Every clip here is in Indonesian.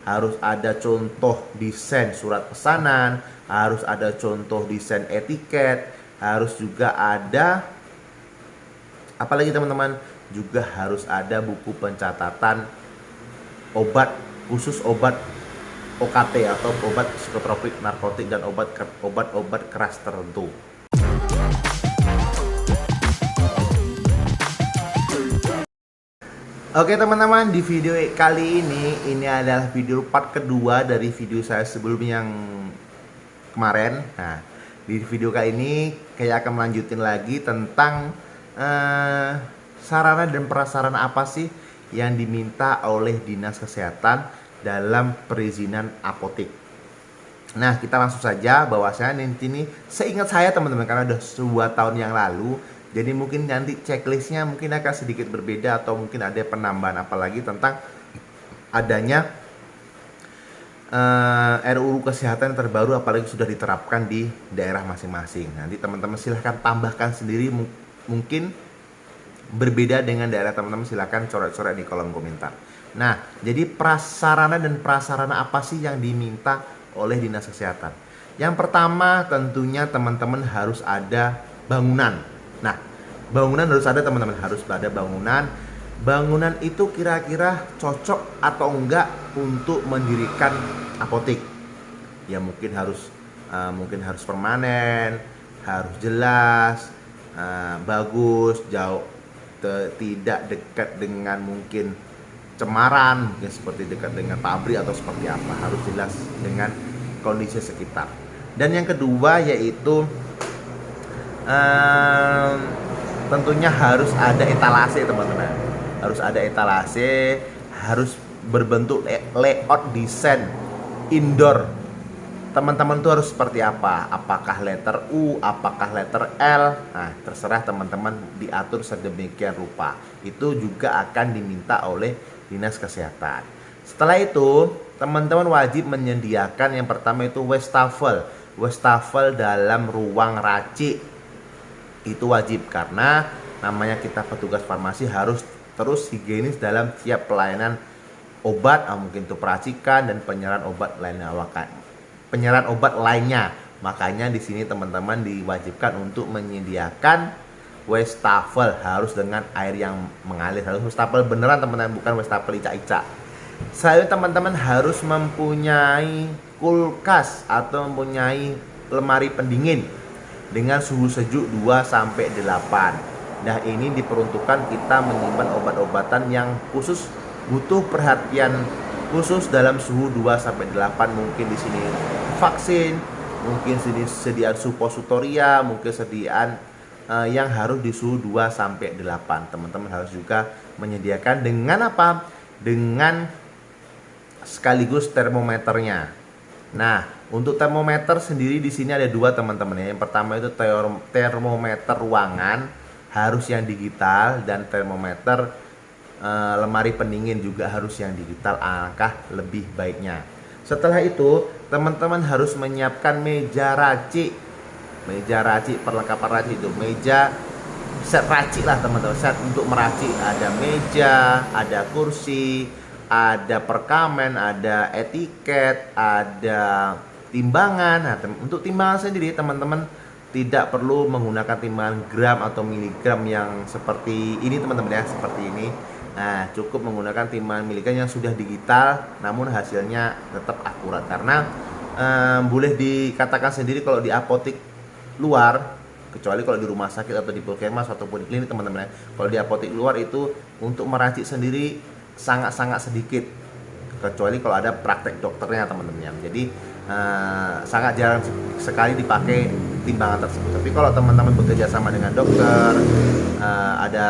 harus ada contoh desain surat pesanan, harus ada contoh desain etiket, harus juga ada apalagi teman-teman, juga harus ada buku pencatatan obat khusus, obat OKT atau obat psikotropik, narkotik, dan obat-obat keras tertentu. Oke teman-teman, di video kali ini adalah video part kedua dari video saya sebelum yang kemarin. Nah, di video kali ini kayak akan melanjutin lagi tentang sarana dan prasarana apa sih yang diminta oleh Dinas Kesehatan dalam perizinan apotek. Nah, kita langsung saja bahwasanya nanti ini seingat saya teman-teman, karena udah 2 tahun yang lalu, jadi mungkin nanti checklistnya mungkin akan sedikit berbeda atau mungkin ada penambahan apalagi tentang adanya RUU kesehatan terbaru, apalagi sudah diterapkan di daerah masing-masing. Nanti teman-teman silahkan tambahkan sendiri, mungkin berbeda dengan daerah teman-teman, silahkan coret-coret di kolom komentar. Nah, jadi prasarana dan prasarana apa sih yang diminta oleh Dinas Kesehatan? Yang pertama tentunya teman-teman harus ada bangunan. Nah, bangunan harus ada teman-teman, harus ada bangunan. Bangunan itu kira-kira cocok atau enggak untuk mendirikan apotek? Ya mungkin harus permanen, harus jelas, bagus, jauh, tidak dekat dengan mungkin cemaran, mungkin seperti dekat dengan pabrik atau seperti apa, harus jelas dengan kondisi sekitar. Dan yang kedua yaitu tentunya harus ada etalase teman-teman, harus ada etalase, harus berbentuk layout desain indoor. Teman-teman tuh harus seperti apa? Apakah letter U, apakah letter L? Nah, terserah teman-teman diatur sedemikian rupa. Itu juga akan diminta oleh Dinas Kesehatan. Setelah itu, teman-teman wajib menyediakan yang pertama itu wastafel. Wastafel dalam ruang racik. Itu wajib karena namanya kita petugas farmasi harus terus higienis dalam tiap pelayanan obat, mungkin itu peracikan dan penyerahan obat lainnya. Makanya di sini teman-teman diwajibkan untuk menyediakan wastafel, harus dengan air yang mengalir, harus wastafel beneran teman-teman, bukan wastafel ica-ica. Selain teman-teman harus mempunyai kulkas atau mempunyai lemari pendingin dengan suhu sejuk 2-8. Nah, ini diperuntukkan kita menyimpan obat-obatan yang khusus butuh perhatian khusus dalam suhu 2-8. Mungkin di sini vaksin, mungkin sediaan suppositoria, mungkin sediaan yang harus di suhu 2-8. Teman-teman harus juga menyediakan dengan apa? Dengan sekaligus termometernya. Nah, untuk termometer sendiri di sini ada 2 teman-teman ya. Yang pertama itu termometer ruangan, harus yang digital, dan termometer lemari pendingin juga harus yang digital, alangkah lebih baiknya. Setelah itu teman-teman harus menyiapkan meja racik. Meja racik, perlengkapan racik itu meja set racik lah teman-teman, set untuk meracik. Ada meja, ada kursi, ada perkamen, ada etiket, ada timbangan. Nah, untuk timbangan sendiri teman-teman tidak perlu menggunakan timbangan gram atau miligram yang seperti ini teman-teman ya, seperti ini. Nah, cukup menggunakan timbangan miligram yang sudah digital, namun hasilnya tetap akurat. Karena boleh dikatakan sendiri kalau di apotek luar, kecuali kalau di rumah sakit atau di puskesmas ataupun di klinik teman-teman ya, kalau di apotek luar itu untuk meracik sendiri sangat-sangat sedikit, kecuali kalau ada praktek dokternya teman-teman ya. Jadi sangat jarang sekali dipakai timbangan tersebut. Tapi kalau teman-teman bekerja sama dengan dokter, ada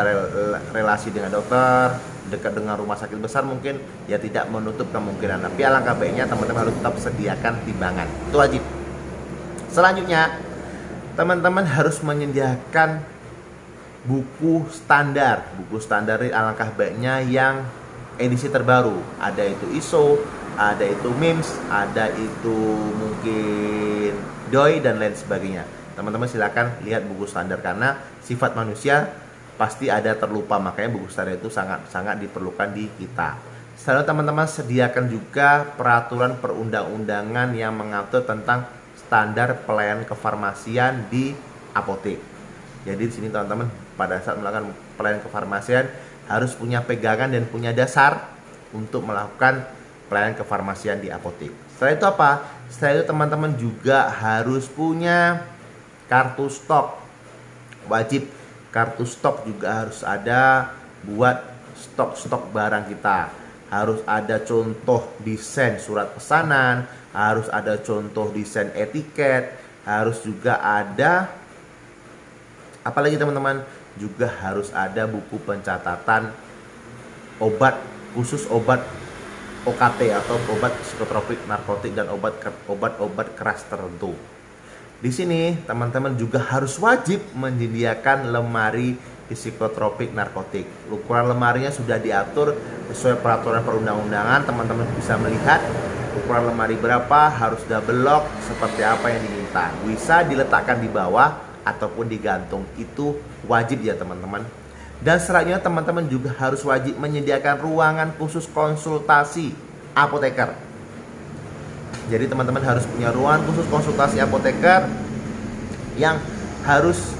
relasi dengan dokter, dekat dengan rumah sakit besar, mungkin ya tidak menutup kemungkinan. Tapi alangkah baiknya teman-teman harus tetap sediakan timbangan, itu wajib. Selanjutnya teman-teman harus menyediakan buku standar. Buku standar alangkah baiknya yang edisi terbaru. Ada itu ISO, ada itu MIMS, ada itu mungkin DOI dan lain sebagainya. Teman-teman silakan lihat buku standar, karena sifat manusia pasti ada terlupa, makanya buku standar itu sangat-sangat diperlukan di kita. Selalu teman-teman sediakan juga peraturan perundang-undangan yang mengatur tentang standar pelayanan kefarmasian di apotek. Jadi di sini teman-teman pada saat melakukan pelayanan kefarmasian harus punya pegangan dan punya dasar untuk melakukan pelayanan kefarmasian di apotek. Setelah itu apa? Setelah itu teman-teman juga harus punya kartu stok. Wajib kartu stok juga harus ada buat stok-stok barang kita. Harus ada contoh desain surat pesanan, harus ada contoh desain etiket, harus juga ada apalagi teman-teman, juga harus ada buku pencatatan obat khusus, obat OKT atau obat psikotropik narkotik dan obat-obat keras tertentu. Di sini teman-teman juga harus wajib menyediakan lemari psikotropik narkotik. Ukuran lemarinya sudah diatur sesuai peraturan perundang-undangan. Teman-teman bisa melihat ukuran lemari berapa, harus double lock seperti apa yang diminta. Bisa diletakkan di bawah ataupun digantung, itu wajib ya teman-teman. Dan selanjutnya teman-teman juga harus wajib menyediakan ruangan khusus konsultasi apoteker. Jadi teman-teman harus punya ruangan khusus konsultasi apoteker yang harus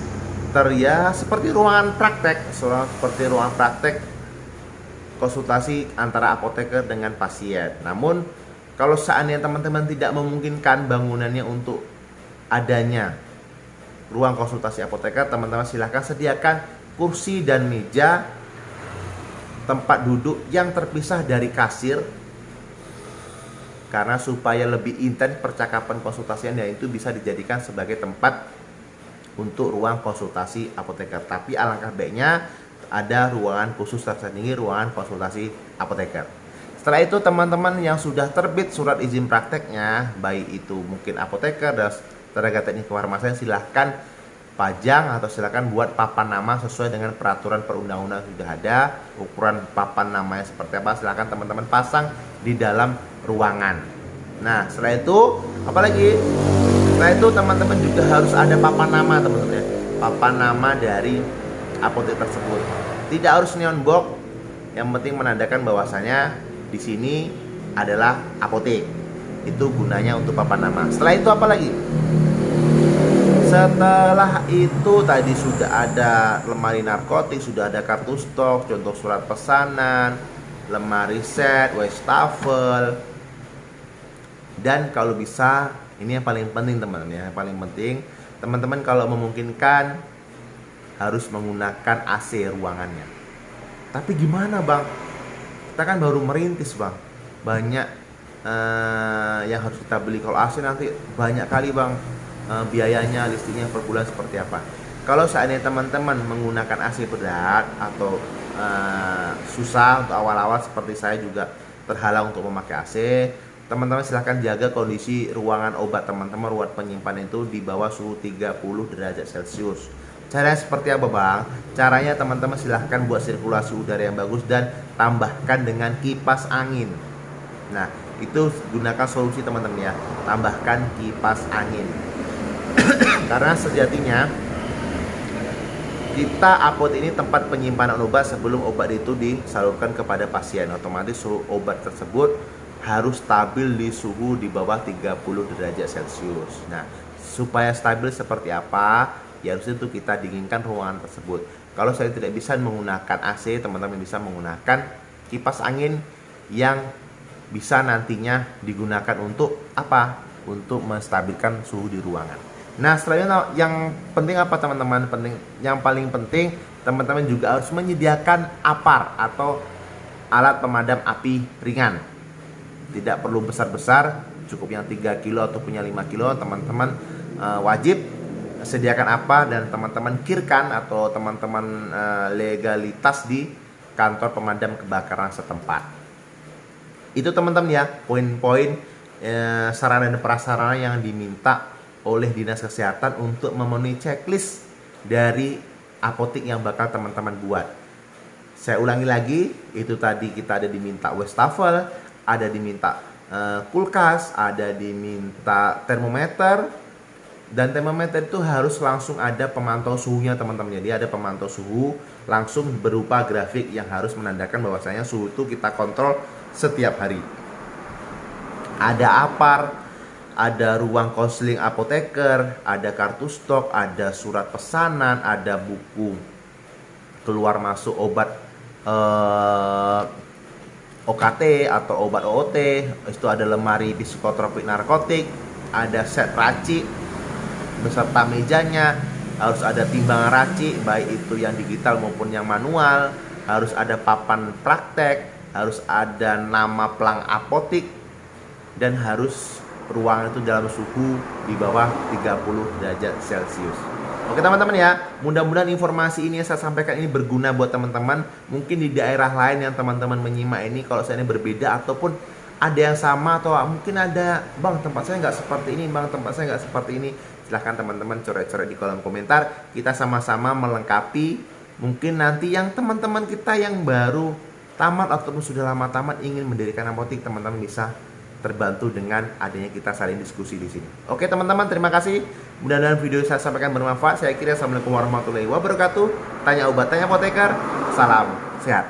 terlihat seperti ruangan praktek, seperti ruangan praktek konsultasi antara apoteker dengan pasien. Namun kalau seandainya teman-teman tidak memungkinkan bangunannya untuk adanya ruang konsultasi apoteker, teman-teman silahkan sediakan kursi dan meja tempat duduk yang terpisah dari kasir, karena supaya lebih intens percakapan konsultasian, dan itu bisa dijadikan sebagai tempat untuk ruang konsultasi apoteker. Tapi alangkah baiknya ada ruangan khusus tersendiri, ruangan konsultasi apoteker. Setelah itu teman-teman yang sudah terbit surat izin prakteknya, baik itu mungkin apoteker dan tenaga teknik kefarmasian, silahkan pajang atau silakan buat papan nama sesuai dengan peraturan perundang-undangan sudah ada. Ukuran papan namanya seperti apa, silakan teman-teman pasang di dalam ruangan. Nah setelah itu apalagi, setelah itu teman-teman juga harus ada papan nama teman-teman ya, papan nama dari apotek tersebut. Tidak harus neon box, yang penting menandakan bahwasanya di sini adalah apotek. Itu gunanya untuk papan nama. Setelah itu apa lagi? Setelah itu tadi sudah ada lemari narkotik, sudah ada kartu stok, contoh surat pesanan, lemari set, wastafel, dan kalau bisa ini yang paling penting teman-teman ya, yang paling penting teman-teman kalau memungkinkan harus menggunakan AC ruangannya. Tapi gimana bang? Kita kan baru merintis bang, banyak yang harus kita beli. Kalau AC nanti banyak kali bang, biayanya, listriknya per bulan seperti apa. Kalau seandainya teman-teman menggunakan AC berat atau susah untuk awal-awal seperti saya juga terhalang untuk memakai AC, teman-teman silahkan jaga kondisi ruangan obat teman-teman, ruang penyimpanan itu di bawah suhu 30 derajat Celcius. Caranya seperti apa bang? Caranya teman-teman silahkan buat sirkulasi udara yang bagus dan tambahkan dengan kipas angin. Nah itu gunakan solusi teman-teman ya, tambahkan kipas angin. Karena sejatinya kita apotek ini tempat penyimpanan obat sebelum obat itu disalurkan kepada pasien. Otomatis suhu obat tersebut harus stabil di suhu di bawah 30 derajat Celcius. Nah, supaya stabil seperti apa? Ya harus itu kita dinginkan ruangan tersebut. Kalau saya tidak bisa menggunakan AC, teman-teman bisa menggunakan kipas angin yang bisa nantinya digunakan untuk apa? Untuk menstabilkan suhu di ruangan. Nah selanjutnya yang penting apa teman-teman? Yang paling penting teman-teman juga harus menyediakan APAR atau alat pemadam api ringan. Tidak perlu besar-besar, cukup yang 3 kilo atau punya 5 kilo. Teman-teman wajib sediakan apa dan teman-teman kirkan atau teman-teman legalitas di kantor pemadam kebakaran setempat. Itu teman-teman ya, poin-poin sarana dan prasarana yang diminta oleh Dinas Kesehatan untuk memenuhi checklist dari apotek yang bakal teman-teman buat. Saya ulangi lagi, itu tadi kita ada diminta wastafel, ada diminta kulkas, ada diminta termometer, dan termometer itu harus langsung ada pemantau suhunya teman-teman. Jadi ada pemantau suhu langsung berupa grafik yang harus menandakan bahwasanya suhu itu kita kontrol setiap hari. Ada apar, ada ruang konseling apoteker, ada kartu stok, ada surat pesanan, ada buku keluar masuk obat OKT atau obat OOT, itu ada lemari psikotropik narkotik, ada set racik beserta mejanya, harus ada timbangan racik baik itu yang digital maupun yang manual, harus ada papan praktek, harus ada nama pelang apotik, dan harus ruangan itu dalam suhu di bawah 30 derajat Celcius. Oke teman-teman ya, mudah-mudahan informasi ini yang saya sampaikan ini berguna buat teman-teman. Mungkin di daerah lain yang teman-teman menyimak ini, kalau saya ini berbeda ataupun ada yang sama, atau mungkin ada, bang tempat saya nggak seperti ini, bang tempat saya nggak seperti ini, silahkan teman-teman coret-coret di kolom komentar. Kita sama-sama melengkapi. Mungkin nanti yang teman-teman kita yang baru tamat ataupun sudah lama tamat ingin mendirikan apotik, teman-teman bisa terbantu dengan adanya kita saling diskusi di sini. Oke teman-teman, terima kasih. Mudah-mudahan video saya sampaikan bermanfaat. Saya kira assalamualaikum warahmatullahi wabarakatuh. Tanya obat, tanya apoteker. Salam sehat.